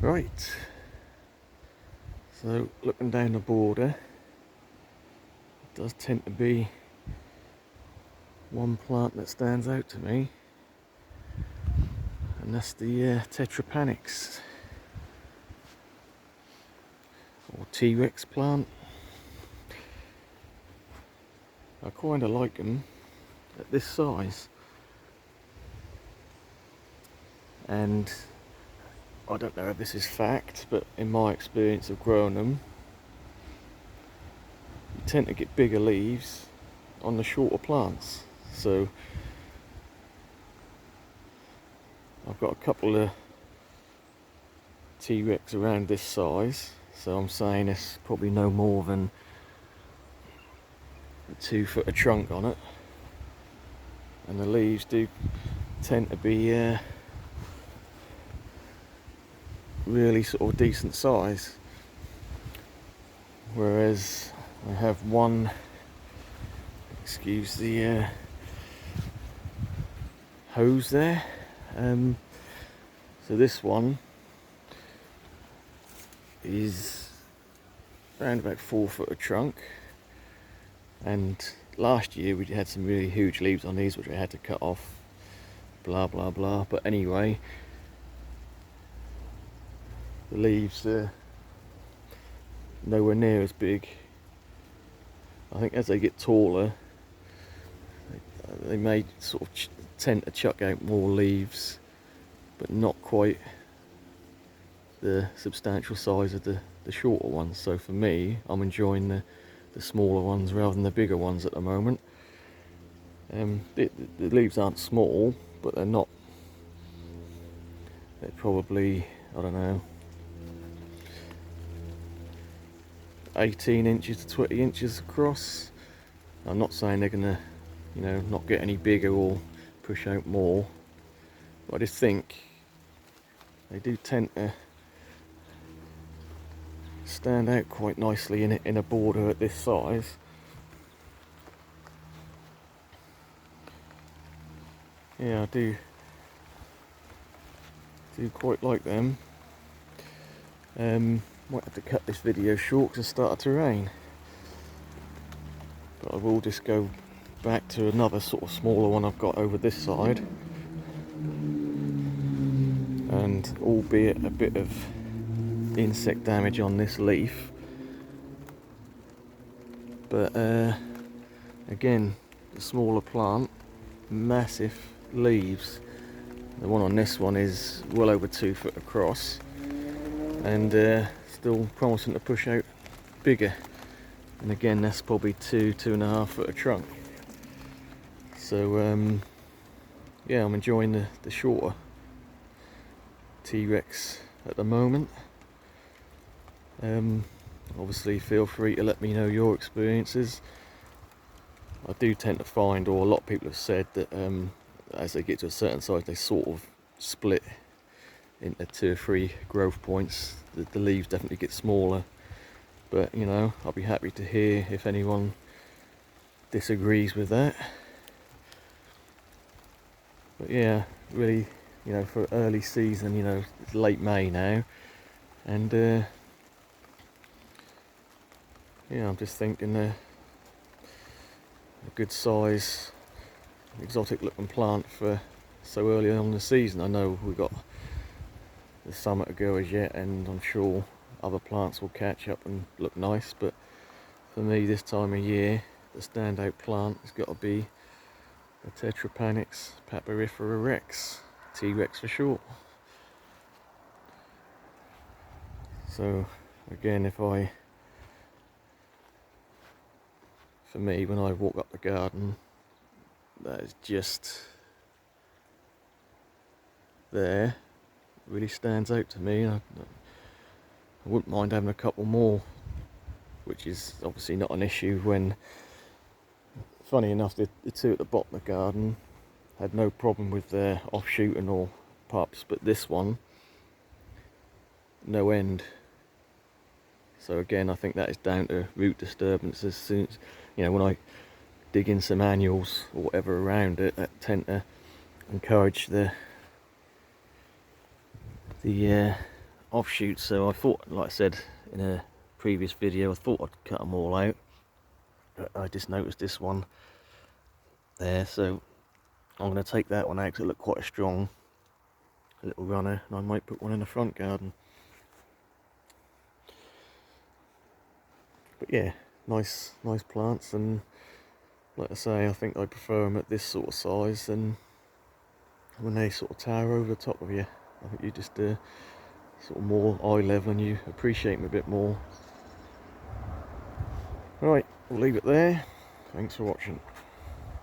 Right, so looking down the border, it does tend to be one plant that stands out to me, and that's the Tetrapanix or T-Rex plant. I kind of like them at this size, and I don't know if this is fact, but in my experience of growing them, you tend to get bigger leaves on the shorter plants. So I've got a couple of T-Rex around this size, so I'm saying it's probably no more than a 2 foot of trunk on it, and the leaves do tend to be really sort of decent size, whereas I have one, excuse the hose there, so this one is around about 4 foot of trunk, and last year we had some really huge leaves on these which I had to cut off, blah blah blah, but anyway, the leaves are nowhere near as big. I think as they get taller, they may sort of tend to chuck out more leaves, but not quite the substantial size of the shorter ones. So for me, I'm enjoying the smaller ones rather than the bigger ones at the moment. The leaves aren't small, but they're probably, I don't know, 18 inches to 20 inches across. I'm not saying they're gonna, not get any bigger or push out more, but I just think they do tend to stand out quite nicely in a border at this size. Yeah, I do quite like them. Might have to cut this video short because it started to rain, but I will just go back to another sort of smaller one I've got over this side, and albeit a bit of insect damage on this leaf, but again, the smaller plant, massive leaves. The one on this one is well over 2 foot across, and still promising to push out bigger, and again that's probably 2.5 foot of trunk. So yeah, I'm enjoying the shorter T-Rex at the moment. Obviously feel free to let me know your experiences. I do tend to find, or a lot of people have said, that as they get to a certain size they sort of split into 2 or 3 growth points. The leaves definitely get smaller, but I'll be happy to hear if anyone disagrees with that. But yeah, really, for early season, it's late May now, and yeah, I'm just thinking a good size, exotic looking plant for so early on in the season. I know we've got the summer to go as yet, and I'm sure other plants will catch up and look nice, but for me this time of year, the standout plant has got to be the Tetrapanix papyrifera rex, T-Rex for short. So again, for me, when I walk up the garden, that is just there, really stands out to me. I wouldn't mind having a couple more, which is obviously not an issue when, funny enough, the 2 at the bottom of the garden had no problem with their offshooting or pups, but this one, no end. So again, I think that is down to root disturbance. As soon as, when I dig in some annuals or whatever around it, that tend to encourage the offshoots, so I thought, like I said in a previous video, I thought I'd cut them all out, but I just noticed this one there, so I'm going to take that one out because it looked quite a strong little runner, and I might put one in the front garden. But yeah, nice plants, and like I say, I think I prefer them at this sort of size than when they sort of tower over the top of you. I think you just sort of more eye level and you appreciate them a bit more. Right, we'll leave it there. Thanks for watching.